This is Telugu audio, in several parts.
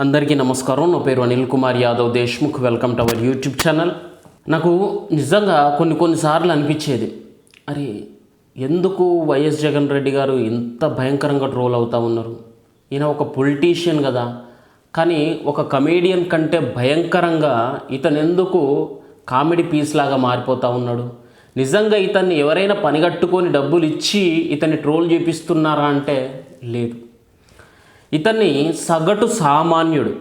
అందరికీ నమస్కారం. నా పేరు Anil Kumar Yadav Deshmukh. Welcome to our YouTube channel. నాకు నిజంగా కొన్నిసార్లు అనిపించేది, అరే ఎందుకు వైఎస్ జగన్ రెడ్డి గారు ఇంత భయంకరంగా ట్రోల్ అవుతూ ఉన్నారు? ఈయన ఒక పొలిటీషియన్ కదా, కానీ ఒక కమేడియన్ కంటే భయంకరంగా ఇతను ఎందుకు కామెడీ పీస్ లాగా మారిపోతూ ఉన్నాడు? నిజంగా ఇతన్ని ఎవరైనా పనిగట్టుకొని డబ్బులు ఇచ్చి ఇతన్ని ట్రోల్ చేపిస్తున్నారా అంటే లేదు. ఇతన్ని సగటు సామాన్యుడు,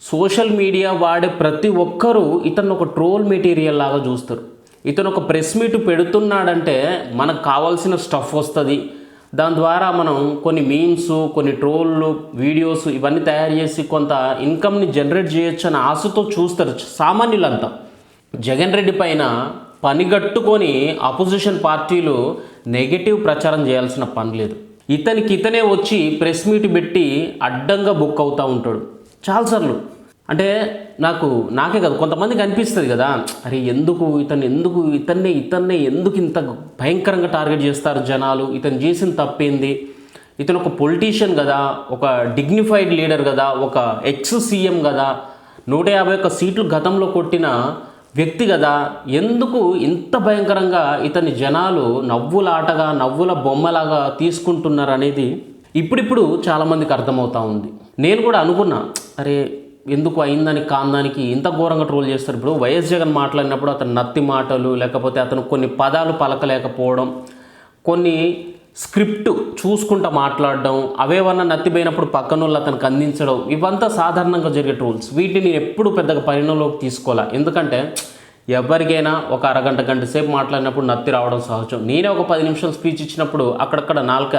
సోషల్ మీడియా వాడే ప్రతి ఒక్కరూ ఇతను ఒక ట్రోల్ మెటీరియల్ లాగా చూస్తారు. ఇతను ఒక ప్రెస్ మీట్ పెడుతున్నాడంటే మనకు కావాల్సిన స్టఫ్ వస్తుంది, దాని ద్వారా మనం కొన్ని మీమ్స్, కొన్ని ట్రోళ్ళు, వీడియోస్ ఇవన్నీ తయారు చేసి కొంత ఇన్కమ్ని జనరేట్ చేయొచ్చు అనే ఆశతో చూస్తారు సామాన్యులంతా. జగన్ రెడ్డి పైన పనిగట్టుకొని అపోజిషన్ పార్టీలు నెగటివ్ ప్రచారం చేయాల్సిన పని లేదు. ఇతనే వచ్చి ప్రెస్ మీట్ పెట్టి అడ్డంగా బుక్ అవుతూ ఉంటాడు చాలాసార్లు. అంటే నాకే కదా, కొంతమందికి అనిపిస్తుంది కదా, అరే ఎందుకు ఇతన్నే ఎందుకు ఇంత భయంకరంగా టార్గెట్ చేస్తారు జనాలు? ఇతను చేసిన తప్పేంది? ఇతను ఒక పొలిటీషియన్ కదా, ఒక డిగ్నిఫైడ్ లీడర్ కదా, ఒక ఎక్స్ సీఎం కదా, 151 సీట్లు గతంలో కొట్టిన వ్యక్తి కదా, ఎందుకు ఇంత భయంకరంగా ఇతని జనాలు నవ్వుల బొమ్మలాగా తీసుకుంటున్నారు అనేది ఇప్పుడిప్పుడు చాలామందికి అర్థమవుతూ ఉంది. నేను కూడా అనుకున్నా, అరే ఎందుకు అయిందని కాందానికి ఇంత ఘోరంగా ట్రోల్ చేస్తారు? ఇప్పుడు వైఎస్ జగన్ మాట్లాడినప్పుడు అతను నత్తి మాటలు, లేకపోతే అతను కొన్ని పదాలు పలకలేకపోవడం, కొన్ని స్క్రిప్ట్ చూసుకుంటూ మాట్లాడడం, అవేవన్నా నత్తిపోయినప్పుడు పక్కన వాళ్ళు అతనికి అందించడం, ఇవంతా సాధారణంగా జరిగే ట్రోల్స్. వీటిని నేను ఎప్పుడు పెద్దగా పరిణంలోకి తీసుకోవాలా. ఎందుకంటే ఎవరికైనా ఒక అరగంట గంట సేపు మాట్లాడినప్పుడు నత్తి రావడం సహజం. నేనే ఒక 10 నిమిషాలు స్పీచ్ ఇచ్చినప్పుడు అక్కడక్కడ నాలుక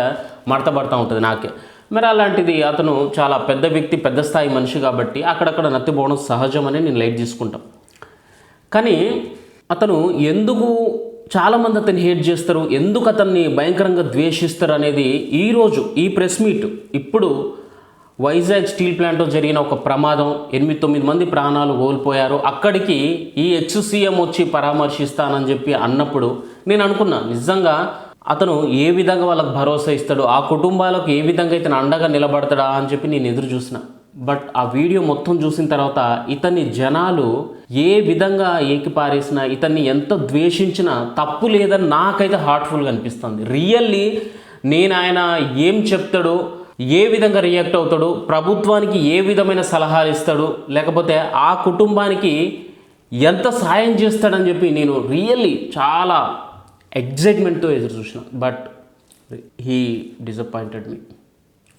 మడతపడతా ఉంటుంది నాకే. మరి అలాంటిది అతను చాలా పెద్ద వ్యక్తి, పెద్ద స్థాయి మనిషి కాబట్టి అక్కడక్కడ నత్తిపోవడం సహజం అని నేను లైట్ తీసుకుంటాం. కానీ అతను ఎందుకు చాలామంది అతన్ని హేట్ చేస్తారు, ఎందుకు అతన్ని భయంకరంగా ద్వేషిస్తారు అనేది ఈరోజు ఈ ప్రెస్ మీట్, ఇప్పుడు వైజాగ్ స్టీల్ ప్లాంట్లో జరిగిన ఒక ప్రమాదం, 8-9 మంది ప్రాణాలు కోల్పోయారు. అక్కడికి ఈ ఎక్స్ సీఎం వచ్చి పరామర్శిస్తానని చెప్పి అన్నప్పుడు నేను అనుకున్నా, నిజంగా అతను ఏ విధంగా వాళ్ళకి భరోసా ఇస్తాడు, ఆ కుటుంబాలకు ఏ విధంగా ఇతను అండగా నిలబడతాడా అని చెప్పి నేను ఎదురు చూసిన. బట్ ఆ వీడియో మొత్తం చూసిన తర్వాత ఇతన్ని జనాలు ఏ విధంగా ఏకిపారేసినా, ఇతన్ని ఎంత ద్వేషించినా తప్పు లేదని నాకైతే హార్ట్ఫుల్గా అనిపిస్తుంది. రియల్లీ నేను ఆయన ఏం చెప్తాడో, ఏ విధంగా రియాక్ట్ అవుతాడు, ప్రభుత్వానికి ఏ విధమైన సలహాలు ఇస్తాడు, లేకపోతే ఆ కుటుంబానికి ఎంత సాయం చేస్తాడని చెప్పి నేను రియల్లీ చాలా ఎగ్జైట్మెంట్తో ఎదురు చూసిన. But he disappointed me,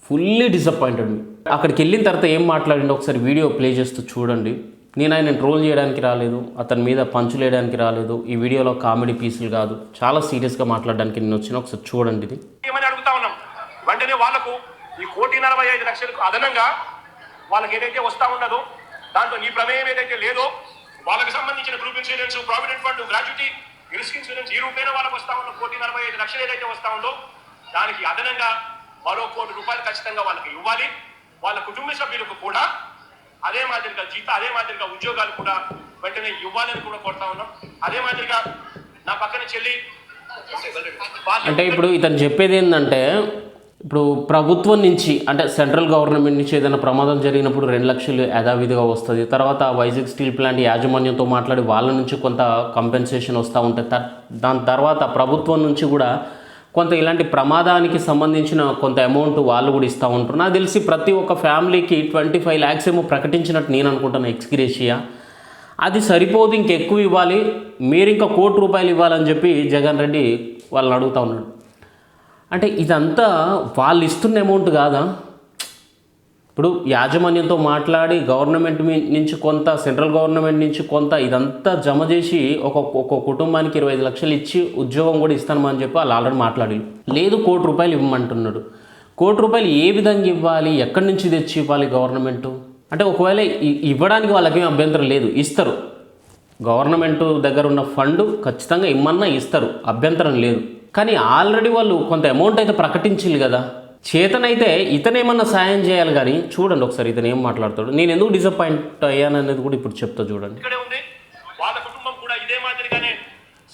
fully disappointed me. అక్కడికి వెళ్ళిన తర్వాత ఏం మాట్లాడిండో ఒకసారి వీడియో ప్లే చేస్తూ చూడండి. నేను ఆయన ట్రోల్ చేయడానికి రాలేదు, అతని మీద పంచులు వేయడానికి రాలేదు, ఈ వీడియోలో కామెడీ పీసులు కాదు, చాలా సీరియస్గా మాట్లాడడానికి నేను వచ్చిన. ఒకసారి చూడండి ఇది. అడుగుతా ఉన్నాం వెంటనే వాళ్ళకు ఈ 1,45,00,000 అదనంగా వాళ్ళకి ఏదైతే వస్తా ఉన్నదో దాంట్లో నీ ప్రమేయం ఏదైతే లేదో వాళ్ళకి సంబంధించిన group insurance, provident fund, gratuity, risk insurance, ఈ రూపేణ వాళ్ళకి వస్తా ఉన్న 1,45,00,000 ఏదైతే వస్తా ఉందో దానికి అదనంగా మరో ₹1 కోటి ఖచ్చితంగా వాళ్ళకి ఇవ్వాలి. వాళ్ళ కుటుంబ సభ్యులకు కూడా అదే మాదిరిగా ఉద్యోగాలు కూడా వెంటనే ఇవ్వాలని కూడా కోరుతా ఉన్నాం. అదే మాదిరిగా నా పక్కన చెల్లి అంటే ఇప్పుడు ఇతను చెప్పేది ఏంటంటే, ఇప్పుడు ప్రభుత్వం నుంచి అంటే సెంట్రల్ గవర్నమెంట్ నుంచి ఏదైనా ప్రమాదం జరిగినప్పుడు 2 లక్షలు యథావిధిగా వస్తుంది. తర్వాత వైజాగ్ స్టీల్ ప్లాంట్ యాజమాన్యంతో మాట్లాడి వాళ్ళ నుంచి కొంత కంపెన్సేషన్ వస్తూ ఉంటుంది. దాని తర్వాత ప్రభుత్వం నుంచి కూడా కొంత ఇలాంటి ప్రమాదానికి సంబంధించిన కొంత అమౌంట్ వాళ్ళు కూడా ఇస్తూ ఉంటారు. నాకు తెలిసి ప్రతి ఒక్క ఫ్యామిలీకి 25 lakhs ఏమో ప్రకటించినట్టు నేను అనుకుంటున్నాను ఎక్స్గ్రేషియా. అది సరిపోదు, ఇంకెక్కువ ఇవ్వాలి, మీరు ఇంకా ₹1 కోటి ఇవ్వాలని చెప్పి జగన్ రెడ్డి వాళ్ళని అడుగుతూ ఉన్నాడు. అంటే ఇదంతా వాళ్ళు ఇస్తున్న అమౌంట్ కాదా? ఇప్పుడు యాజమాన్యంతో మాట్లాడి గవర్నమెంట్ నుంచి కొంత, సెంట్రల్ గవర్నమెంట్ నుంచి కొంత, ఇదంతా జమ చేసి ఒక కుటుంబానికి 25 లక్షలు ఇచ్చి ఉద్యోగం కూడా ఇస్తామని చెప్పి వాళ్ళు ఆల్రెడీ మాట్లాడి, లేదు ₹1 కోటి ఇవ్వమంటున్నాడు. ₹1 కోటి ఏ విధంగా ఇవ్వాలి, ఎక్కడి నుంచి తెచ్చి ఇవ్వాలి గవర్నమెంటు? అంటే ఒకవేళ ఇవ్వడానికి వాళ్ళకేం అభ్యంతరం లేదు, ఇస్తారు. గవర్నమెంట్ దగ్గర ఉన్న ఫండ్ ఖచ్చితంగా ఇమ్మన్నా ఇస్తారు, అభ్యంతరం లేదు. కానీ ఆల్రెడీ వాళ్ళు కొంత అమౌంట్ అయితే ప్రకటించాలి కదా. చేతనైతే ఇతనేమన్నా సాయం చేయాలి. కానీ చూడండి ఒకసారి ఇతను ఏం మాట్లాడతాడు, నేను ఎందుకు డిసప్పాయింట్ అయ్యాననేది కూడా ఇప్పుడు చెప్తా చూడండి. ఇక్కడే ఉంది వాళ్ళ కుటుంబం కూడా ఇదే మాదిరిగానే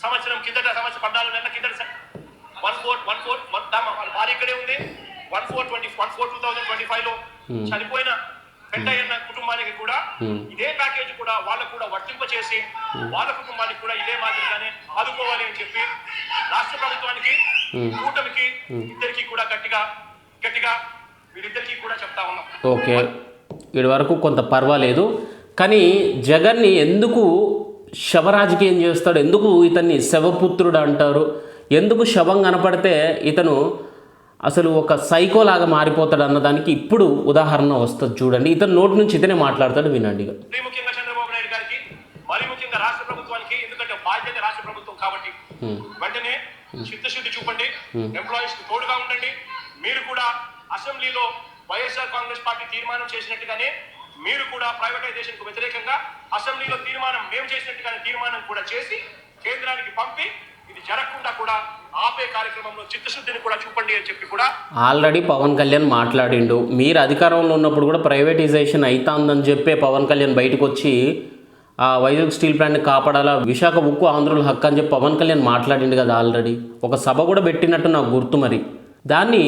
సంవత్సరం 14 నెలల కిందట 1/4 వాళ్ళ భార్య ఇక్కడే ఉంది. 1/4/2025 లో చనిపోయిన వెంటయ్యన్న కుటుంబానికి కూడా ఇదే ప్యాకేజ్ కూడా వాళ్ళకు కూడా వర్తింప చేసి వాళ్ళ కుటుంబానికి కూడా ఇదే మాదిరిగానే ఆదుకోవాలి అని చెప్పి రాష్ట్ర ప్రభుత్వానికి కూటమికి ఇద్దరికి కూడా గట్టిగా వీరిద్దరికి కూడా చెప్తా ఉన్నాం. ఓకే, వీడి వరకు కొంత పర్వాలేదు. కానీ జగన్ని ఎందుకు శవరాజకీయం చేస్తాడు, ఎందుకు ఇతన్ని శవపుత్రుడు అంటారు, ఎందుకు శవం కనపడితే ఇతను అసలు ఒక సైకోలాగా మారిపోతాడు అన్నదానికి ఇప్పుడు ఉదాహరణ వస్తుంది చూడండి. ఇతను నోటి నుంచి ఇతనే మాట్లాడతాడు, వినండి. మరీ ముఖ్యంగా చంద్రబాబు నాయుడు గారికి, మరీ ముఖ్యంగా రాష్ట్ర ప్రభుత్వానికి, ఎందుకంటే బాధ్యత రాష్ట్ర ప్రభుత్వం కాబట్టి వెంటనే చిత్తశుద్ధి చూపండి, ఎంప్లాయీస్ కి తోడుగా ఉండండి. మీరు కూడా అసెంబ్లీలో వైఎస్ఆర్ కాంగ్రెస్ పార్టీ తీర్మానం చేసినట్టుగానే మీరు కూడా ప్రైవేటైజేషన్ కు వ్యతిరేకంగా అసెంబ్లీలో తీర్మానం మేము చేసినట్టుగానే తీర్మానం కూడా చేసి కేంద్రానికి పంపి ఇది జరగకుండా కూడా ఆపే కార్యక్రమంలో చిత్తశుద్ధిని కూడా చూపండి అని చెప్పి కూడా ఆల్రెడీ పవన్ కళ్యాణ్ మాట్లాడిండు. మీరు అధికారంలో ఉన్నప్పుడు కూడా ప్రైవేటైజేషన్ అవుతుందని చెప్పే పవన్ కళ్యాణ్ బయటకు వచ్చి ఆ వైజాగ్ స్టీల్ ప్లాంట్ని కాపాడాలా, విశాఖ ఉక్కు ఆంధ్రుల హక్కు అని చెప్పి పవన్ కళ్యాణ్ మాట్లాడిండు కదా. ఆల్రెడీ ఒక సభ కూడా పెట్టినట్టు నాకు గుర్తు. మరి దాన్ని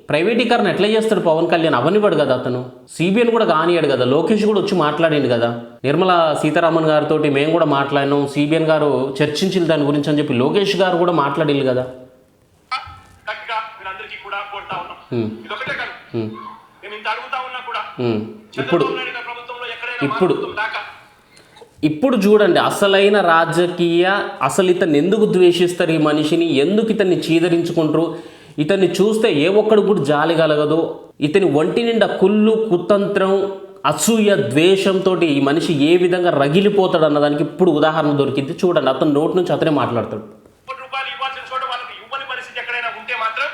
ప్రైవేటీకరణ ఎట్లా చేస్తాడు పవన్ కళ్యాణ్? అవనివ్వడు కదా అతను. సిబిఎన్ కూడా కానియాడు కదా. లోకేష్ కూడా వచ్చి మాట్లాడిండు కదా. నిర్మలా సీతారామన్ గారితో మేము కూడా మాట్లాడినాం, సిబిఎన్ గారు చర్చించిన దాని గురించి అని చెప్పి లోకేష్ గారు కూడా మాట్లాడిండు కదా. గట్టిగా వీళ్ళందరికీ కూడా కోరుతా ఉన్నాం. ఇదొకటే కాదు, మేము ఇంత అడుగుతా ఉన్నా కూడా చంద్రబాబు నాయుడు గారి ప్రభుత్వంలో ఎక్కడైనా ఇప్పుడు చూడండి అసలైన రాజకీయ, అసలు ఇతన్ని ఎందుకు ద్వేషిస్తారు, ఈ మనిషిని ఎందుకు ఇతన్ని చీదరించుకుంటారు, ఇతన్ని చూస్తే ఏ ఒక్కడు కూడా జాలి కలగదు. ఇతని ఒంటి నిండా కుళ్ళు, కుతంత్రం, అసూయ, ద్వేషంతో ఈ మనిషి ఏ విధంగా రగిలిపోతాడు అన్నదానికి ఇప్పుడు ఉదాహరణ దొరికింది. చూడండి, అతని నోటి నుంచి అతనే మాట్లాడతాడు. రూపాయలు ఇవ్వాల్సిన చోట వాళ్ళకి ఇవ్వని పరిస్థితి ఎక్కడైనా ఉంటే మాత్రం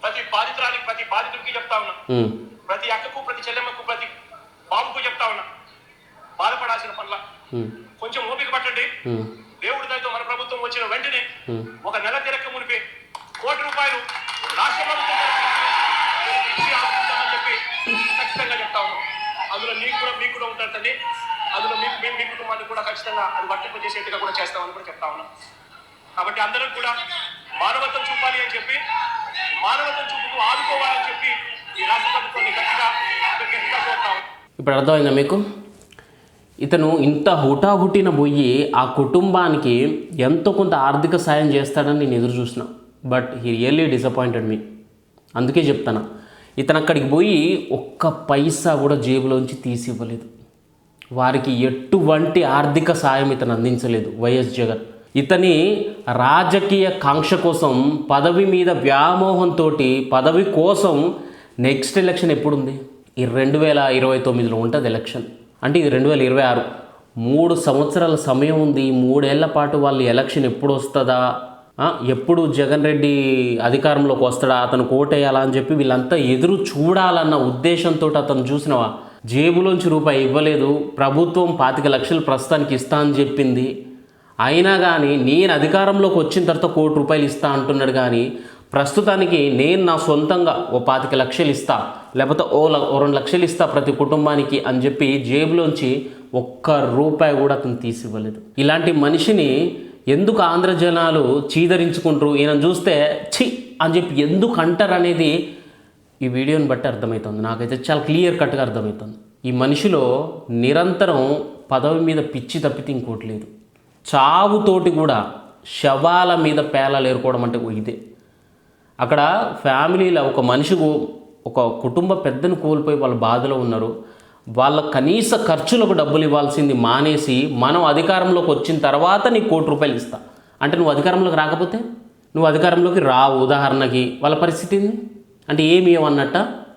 ప్రతి బాధితురాలికి, ప్రతి బాధితుడికి చెప్తా ఉన్నా, ప్రతి అక్కకు, ప్రతి చెల్లెమ్మకు, ప్రతి బాబుకు చెప్తా ఉన్నా, బాధపడాల్సిన పనుల కొంచెం ఓపిక పట్టండి. దేవుడి దయతో మన ప్రభుత్వం వచ్చిన వెంటనే ఒక నెల తిరక్క మునిపే ₹1 రాష్ట్ర ప్రభుత్వం చెప్పి ఖచ్చితంగా చెప్తా ఉన్నాం. అందులో మీకు కూడా ఉంటారు తండ్రి, అందులో మీ కుటుంబాన్ని కూడా ఖచ్చితంగా అది వర్తింపజేసేట్టుగా కూడా చేస్తామని కూడా చెప్తా ఉన్నాం. కాబట్టి అందరం కూడా మానవత్వం చూపాలి అని చెప్పి, మానవత్వం చూపుతూ ఆదుకోవాలని చెప్పి ఈ రాష్ట్ర ప్రభుత్వాన్ని గట్టిగా కోరుతా ఉన్నాం. ఇప్పుడు అర్థమైందా మీకు? ఇతను ఇంత హుటాహుటిన పోయి ఆ కుటుంబానికి ఎంతో కొంత ఆర్థిక సాయం చేస్తాడని నేను ఎదురు చూసిన. But he really disappointed me. అందుకే చెప్తాను, ఇతను అక్కడికి పోయి ఒక్క పైసా కూడా జేబులోంచి తీసి ఇవ్వలేదు. వారికి ఎటువంటి ఆర్థిక సాయం ఇతను అందించలేదు వైఎస్ జగన్. ఇతని రాజకీయ కాంక్ష కోసం, పదవి మీద వ్యామోహంతో, పదవి కోసం నెక్స్ట్ ఎలక్షన్ ఎప్పుడుంది? ఈ 2029లో ఉంటుంది ఎలక్షన్. అంటే ఇది 2026. 3 సంవత్సరాల సమయం ఉంది. 3 ఏళ్ల పాటు వాళ్ళు ఎలక్షన్ ఎప్పుడు వస్తుందా, ఎప్పుడు జగన్ రెడ్డి అధికారంలోకి వస్తాడా, అతను కోటేయాలా అని చెప్పి వీళ్ళంతా ఎదురు చూడాలన్న ఉద్దేశంతో అతను చూసినవా జేబులోంచి రూపాయి ఇవ్వలేదు. ప్రభుత్వం 25 లక్షలు ప్రస్తుతానికి ఇస్తా అని చెప్పింది. అయినా కానీ నేను అధికారంలోకి వచ్చిన తర్వాత ₹1 ఇస్తా అంటున్నాడు. కానీ ప్రస్తుతానికి నేను నా సొంతంగా ఓ 25 లక్షలు ఇస్తా, లేకపోతే ఓ 2 లక్షలు ఇస్తా ప్రతి కుటుంబానికి అని చెప్పి జేబులోంచి ₹1 కూడా అతను తీసివ్వలేదు. ఇలాంటి మనిషిని ఎందుకు ఆంధ్ర జనాలు చీదరించుకుంటారు, ఈయన చూస్తే ఛీ అని చెప్పి ఎందుకు అంటారు అనేది ఈ వీడియోని బట్టి అర్థమవుతుంది. నాకైతే చాలా క్లియర్ కట్గా అర్థమవుతుంది. ఈ మనిషిలో నిరంతరం పదవి మీద పిచ్చి తప్పితే ఇంకోటి లేదు. చావుతోటి కూడా శవాల మీద పేలాలు ఏరుకోవడం అంటే ఇదే. అక్కడ ఫ్యామిలీలో ఒక మనిషికి, ఒక కుటుంబ పెద్దను కోల్పోయి వాళ్ళ బాధలో ఉన్నారు. వాళ్ళ కనీస ఖర్చులకు డబ్బులు ఇవ్వాల్సింది మానేసి, మనం అధికారంలోకి వచ్చిన తర్వాత నీకు ₹1 ఇస్తా అంటే, నువ్వు అధికారంలోకి రాకపోతే, నువ్వు అధికారంలోకి రావు. ఉదాహరణకి వాళ్ళ పరిస్థితి ఏంది అంటే ఏమి ఇవ్వన్నట్ట.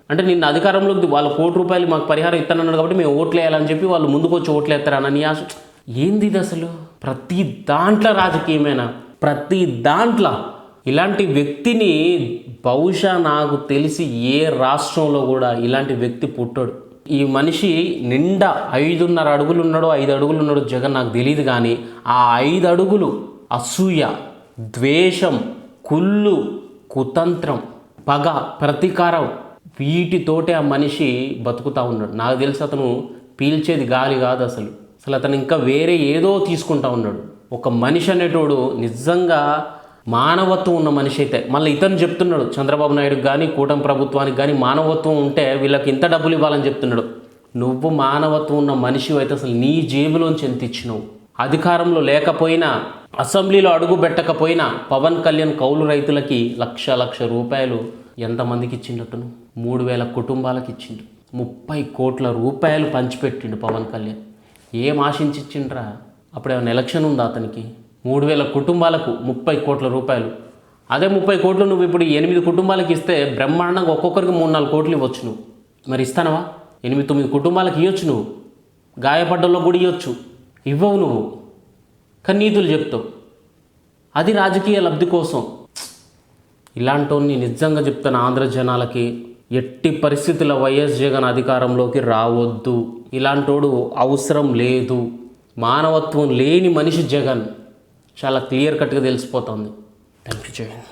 అంటే నిన్న అధికారంలోకి వాళ్ళ ₹1 మాకు పరిహారం ఇస్తానన్నాడు కాబట్టి మేము ఓట్లు వేయాలని చెప్పి వాళ్ళు ముందుకు వచ్చి ఓట్లు వేస్తారని ఆశ. ఏంది ఇది అసలు? ప్రతి దాంట్లో రాజకీయమేనా? ప్రతి దాంట్లో ఇలాంటి వ్యక్తిని బహుశా నాకు తెలిసి ఏ రాష్ట్రంలో కూడా ఇలాంటి వ్యక్తి పుట్టాడు. ఈ మనిషి నిండా 5.5 అడుగులు ఉన్నాడో 5 అడుగులు ఉన్నాడో జగన్ నాకు తెలియదు. కానీ ఆ 5 అడుగులు అసూయ, ద్వేషం, కుళ్ళు, కుతంత్రం, పగ, ప్రతీకారం, వీటితోటే ఆ మనిషి బతుకుతూ ఉన్నాడు. నాకు తెలిసి అతను పీల్చేది గాలి కాదు అసలు అతను ఇంకా వేరే ఏదో తీసుకుంటా ఉన్నాడు. ఒక మనిషి అనేటోడు నిజంగా మానవత్వం ఉన్న మనిషి అయితే, మళ్ళీ ఇతను చెప్తున్నాడు చంద్రబాబు నాయుడుకి కానీ కూటమి ప్రభుత్వానికి కానీ మానవత్వం ఉంటే వీళ్ళకి ఇంత డబ్బులు ఇవ్వాలని చెప్తున్నాడు. నువ్వు మానవత్వం ఉన్న మనిషి అయితే అసలు నీ జేబులోంచి ఎంత ఇచ్చినావు? అధికారంలో లేకపోయినా, అసెంబ్లీలో అడుగు పెట్టకపోయినా పవన్ కళ్యాణ్ కౌలు రైతులకి లక్ష రూపాయలు ఎంతమందికి ఇచ్చిండటను? 3,000 కుటుంబాలకు ఇచ్చిండు. 30 కోట్ల రూపాయలు పంచిపెట్టిండు పవన్ కళ్యాణ్. ఏం ఆశించి ఇచ్చిండ్రా? అప్పుడు ఏమైనా ఎలక్షన్ ఉందా అతనికి? 3,000 కుటుంబాలకు 30 కోట్ల రూపాయలు. అదే 30 కోట్లు నువ్వు ఇప్పుడు 8 కుటుంబాలకు ఇస్తే బ్రహ్మాండంగా ఒక్కొక్కరికి 3-4 కోట్లు ఇవ్వచ్చు నువ్వు. మరి ఇస్తానవా? 8-9 కుటుంబాలకు ఇవ్వచ్చు నువ్వు. గాయపడ్డల్లో కూడా ఇవ్వచ్చు. ఇవ్వవు నువ్వు, కానీ నీతులు చెప్తావు. అది రాజకీయ లబ్ధి కోసం. ఇలాంటి నిజంగా చెప్తాను, ఆంధ్ర జనాలకి ఎట్టి పరిస్థితుల వైఎస్ జగన్ అధికారంలోకి రావద్దు. ఇలాంటోడు అవసరం లేదు. మానవత్వం లేని మనిషి జగన్. చాలా క్లియర్ కట్గా తెలిసిపోతుంది. Thank you Jagan.